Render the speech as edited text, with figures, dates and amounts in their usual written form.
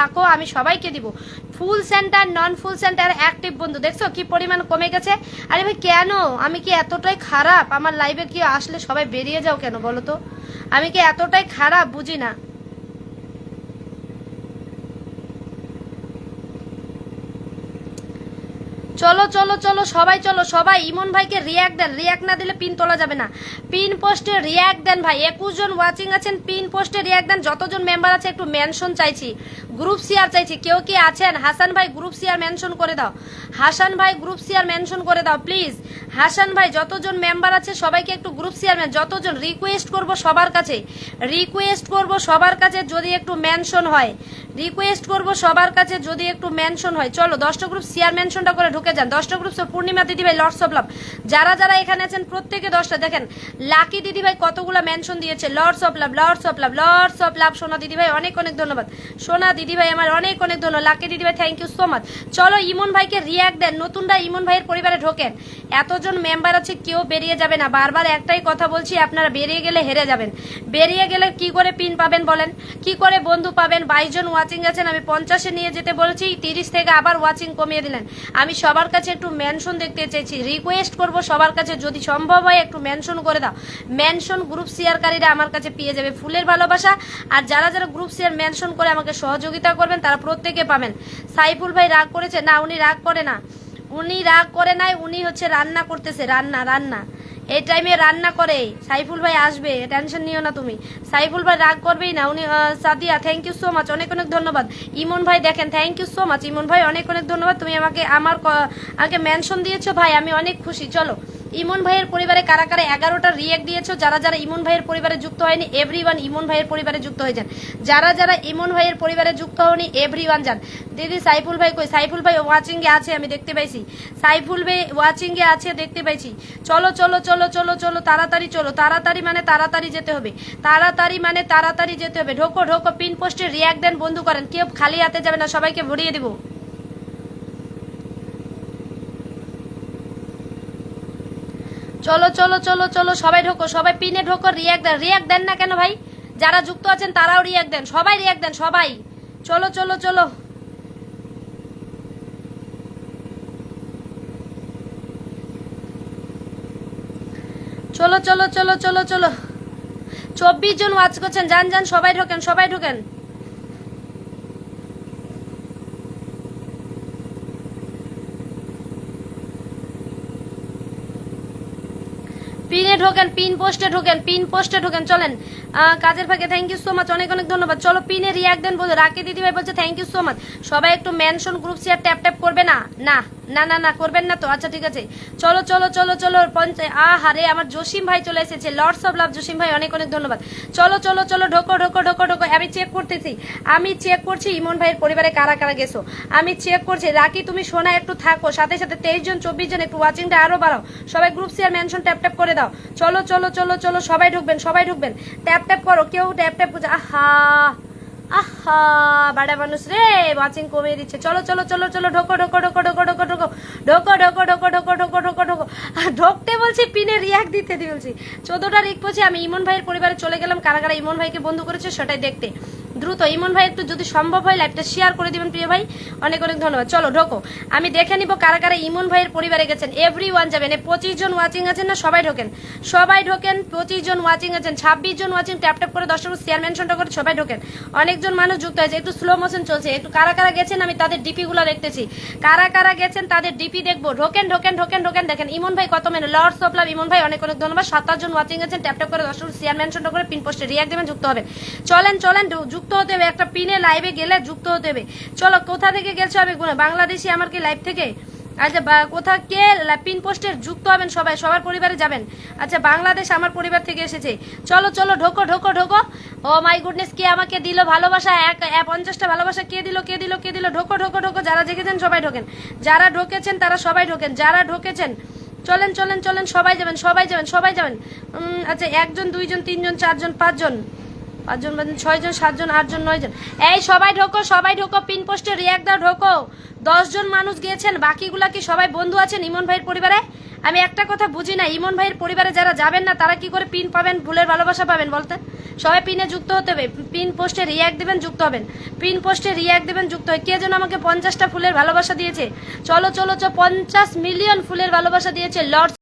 থাকো, আমি সবাইকে দিব। ফুল সেন্টার নন ফুল সেন্টার অ্যাক্টিভ বন্ধু দেখছো কি পরিমাণ কমে গেছে। আরে ভাই কেন, আমি কি এতটাই খারাপ? আমার লাইভে কি আসলে সবাই বেরিয়ে যাও কেন বলো তো? আমি কি এতটাই খারাপ? বুঝি না। চলো চলো চলো সবাই, চলো সবাই ইমন ভাইকে রিয়াক্ট দেন। রিয়াক্ট না দিলে পিন তোলা যাবে না। পিন পোস্টে রিয়াক্ট দেন ভাই। 21 জন ওয়াচিং আছেন, পিন পোস্টে রিয়াক্ট দেন। যতজন মেম্বার আছে একটু মেনশন চাইছি, গ্রুপ শেয়ার চাইছি। কেউ কি আছেন? হাসান ভাই গ্রুপ শেয়ার মেনশন করে দাও। হাসান ভাই গ্রুপ শেয়ার মেনশন করে দাও প্লিজ। হাসান ভাই যতজন মেম্বার আছে সবাইকে একটু গ্রুপ শেয়ার, যতজন রিকোয়েস্ট করব সবার কাছে, রিকোয়েস্ট করব সবার কাছে যদি একটু মেনশন হয়, রিকোয়েস্ট করব সবার কাছে যদি একটু মেনশন হয়। চলো 10টা গ্রুপ শেয়ার মেনশনটা করে ঢুকে যান। 10টা গ্রুপ। পূর্ণিমা দিদি ভাই লর্ডস অফ লাভ, যারা যারা এখানে আছেন প্রত্যেকে 10টা। দেখেন লাকি দিদি ভাই কতগুলো মেনশন দিয়েছে। Lords of love, lords of love, lords of love. সোনা দিদি ভাই অনেক অনেক ধন্যবাদ। সোনা দিদি ভাই আমার অনেক অনেক ধন্যবাদ। লাকি দিদি ভাই থ্যাংক ইউ সো মাচ। চলো ইমন ভাইকে রিয়াক্ট দেন। নতুনরা ইমন ভাইয়ের পরিবারে ঢোকেন। এতজন মেম্বার আছে, কেউ বেরিয়ে যাবে না। বারবার একটাই কথা বলছি, আপনারা বেরিয়ে গেলে হেরে যাবেন। বেরিয়ে গেলে কি করে পিন পাবেন বলেন, কি করে বন্ধু পাবেন? 22 জন ওয়াচিং আছেন, আমি 50-এ নিয়ে যেতে বলছি, 30 থেকে আবার ওয়াচিং কমিয়ে দিলেন। আমি সবার কাছে একটু মেনশন দেখতে চাইছি, রিকোয়েস্ট করব সবার কাছে যদি সম্ভব হয় একটু মেনশন করে দাও। মেনশন গ্রুপ শেয়ারকারীরা আমার কাছে পেয়ে যাবে ফুলের ভালোবাসা। আর যারা যারা গ্রুপ শেয়ার মেনশন করে আমাকে সহযোগিতা করবেন তারা প্রত্যেকে পাবেন। সাইফুল ভাই রাগ করেছে? না, উনি রাগ করে না, উনি রাগ করে নাই, উনি হচ্ছে রান্না করতেছে। রান্না রান্না এই টাইমে রান্না করে। সাইফুল ভাই আসবে, টেনশন নিও না তুমি। সাইফুল ভাই রাগ করবেই না উনি। Sadia thank you so much, অনেক অনেক ধন্যবাদ। ইমন ভাই দেখেন thank you so much. Emon ভাই অনেক অনেক ধন্যবাদ, তুমি আমাকে আগে মেনশন দিয়েছো ভাই, আমি অনেক খুশি। চলো ইমন ভাইয়ের পরিবারে কারা কারা 11টা রিয়েক্ট দিয়েছো, যারা যারা ইমন ভাইয়ের পরিবারে যুক্ত হয়নি এভরিওয়ান ইমন ভাইয়ের পরিবারে যুক্ত হয়ে যান। যারা যারা ইমন ভাইয়ের পরিবারে যুক্ত হয়নি এভরিওয়ান যান। দিদি সাইফুল ভাই কই? সাইফুল ভাই ওয়াচিং এ আছে, আমি দেখতে পাইছি। সাইফুল ভাই ওয়াচিং এ আছে, দেখতে পাইছি। চলো চলো চলো চলো চলো তাড়াতাড়ি চলো। তাড়াতাড়ি মানে তাড়াতাড়ি যেতে হবে, তাড়াতাড়ি মানে তাড়াতাড়ি যেতে হবে। ঢোকো ঢোকো, পিন পোস্টে রিয়াক্ট দেন, বন্ধু করেন। কেউ খালি হাতে যাবে না, সবাইকে ভরিয়ে দিব। চলো চলো চলো চলো সবাই ঢোকো, সবাই পিনে ঢোকো, রিয়াক্ট দেন। রিয়াক্ট দেন না কেন ভাই? যারা যুক্ত আছেন তারাও রিয়াক্ট দেন, সবাই রিয়াক্ট দেন সবাই। চলো চলো চলো চলো চলো চলো চলো চলো 24 জন ওয়াচ করছেন, যান যান সবাই ঢোকেন, সবাই ঢোকেন। পিনে ঢোকেন, পিন পোস্টে ঢোকেন, পিন পোস্টে ঢোকেন। চলেন কাজের ফাঁকে থ্যাংক ইউ সো মাচ, অনেক অনেক ধন্যবাদ। চলো পিনে রিয়াক্ট দেন বলছে। রাকি দিদি ভাই বলছে থ্যাংক ইউ সো মাচ। সবাই একটু mention group share tap tap করবে না? না না না না করবেন না তো? আচ্ছা ঠিক আছে। চলো চলো চলো চলো আহারে আমার জসিম ভাই চলে এসেছে। লর্ডস অফ লাভ জসিম ভাই অনেক অনেক ধন্যবাদ। চলো চলো চলো ঢোকো ঢোকো ঢোকো ঢোকো। আমি চেক করতেছি, আমি চেক করছি ইমন ভাইয়ের পরিবারে কারা কারা গেছো, আমি চেক করছি। রাকি তুমি সোনা একটু থাকো, সাথে সাথে 23 জন 24 জন একটু ওয়াচিংটা আরো বাড়াও। সবাই group share mention tap tap করে দাও। চলো চলো চলো চলো সবাই ঢুকবেন, সবাই ঢুকবেন। ট্যাপ ট্যাপ করো, কেউ ট্যাপ ট্যাপ করছে। আহা আহা বাড়া মানুষ রে, ওয়াচিং কমিয়ে দিচ্ছে। চলো চলো চলো চলো ঢোকো ঢোকো ঢোকো ঢোকো ঢোকো ঢোকো ঢোকো ঢোকো ঢোকো ঢোকো ঢোকো ঢোকো ঢোকো। ঢোকতে বলছি, পিনে রিয়াক্ট দিতে দিয়ে বলছি। 14টা রিক করছি। আমি ইমন ভাইয়ের পরিবারে চলে গেলাম। কারা কারা ইমন ভাইকে বন্ধু করেছে সেটাই দেখতে। দ্রুত ইমন ভাই একটু যদি সম্ভব হয় লাইভটা শেয়ার করে দিবেন প্রিয় ভাই, অনেক অনেক ধন্যবাদ। চলো ঢোকো, আমি দেখে নিব কারা কারা ইমন ভাইয়ের পরিবারে গেছেন। এভরিওয়ান যাবেন। 25 জন ওয়াচিং আছেন না, সবাই ঢোকেন, সবাই ঢোকেন। 25 জন ওয়াচিং আছেন, 26 জন ওয়াচিং। ট্যাপ ট্যাপ করে 10টা শেয়ার মেনশনটা করে সবাই ঢোকেন। অনেকজন মানুষ যুক্ত হয়েছে, একটু স্লো মোশন চলছে। একটু কারা কারা গেছেন আমি তাদের ডিপি গুলো দেখতেছি, কারা কারা গেছেন তাদের ডিপি দেখবো। ঢোকেন ঢোকেন ঢোকেন ঢোকেন। দেখেন ইমন ভাই কত মেনে লর্ডস অফ লাভ ইমন ভাই অনেক অনেক ধন্যবাদ। 27 জন ওয়াচিং আছেন। ট্যাপ ট্যাপ করে 10টা শেয়ার মেনশনটা করে পিন পোস্টে রিয়াক্ট দেবেন, যুক্ত হবেন। চলেন চলেন যুক্ত হতে হবে, একটা পিনে লাইভে গেলে যুক্ত হতে হবে। চলো কোথা থেকে গেছো? আমি বাংলাদেশি, আমার কি লাইভ থেকে? আচ্ছা কোথা কে পিন পোস্টের যুক্ত হবেন? সবাই সবার পরিবারে যাবেন। আচ্ছা বাংলাদেশ আমার পরিবার থেকে এসেছে। চলো চলো ঢোকো ঢোকো ঢোকো। ও মাই গুডনেস, কে আমাকে দিল ভালোবাসা? 50টা ভালোবাসা কে দিল কে দিল কে দিল? ঢোকো ঢোকো ঢোকো, যারা জেগেছেন সবাই ঢোকেন, যারা ঢোকেছেন তারা সবাই ঢোকেন, যারা ঢোকেছেন। চলেন চলেন চলেন সবাই যাবেন, সবাই যাবেন, সবাই যাবেন। আচ্ছা 1 জন 2 জন 3 জন 4 জন 5 জন 5 জন 6 জন 7 জন 8 জন 9 জন। এই সবাই ঢোকো পিন পোস্টে রিয়াক্ট দাও, ঢোকো। 10 জন মানুষ গিয়েছেন, বাকিগুলা কি সবাই বন্ধু আছেন ইমন ভাইয়ের পরিবারে? আমি একটা কথা বুঝি না, ইমন ভাইয়ের পরিবারে যারা যাবেন না তারা কি করে পিন পাবেন, ফুলের ভালোবাসা পাবেন বলতে? সবাই পিনে যুক্ত হতে হবে, পিন পোস্টে রিয়াক্ট দিবেন, যুক্ত হবেন, পিন পোস্টে রিয়াক্ট দিবেন, যুক্ত হয়। কে যেন আমাকে 50টা ফুলের ভালোবাসা দিয়েছে, চলো 50 মিলিয়ন ফুলের ভালোবাসা দিয়েছে লর্ড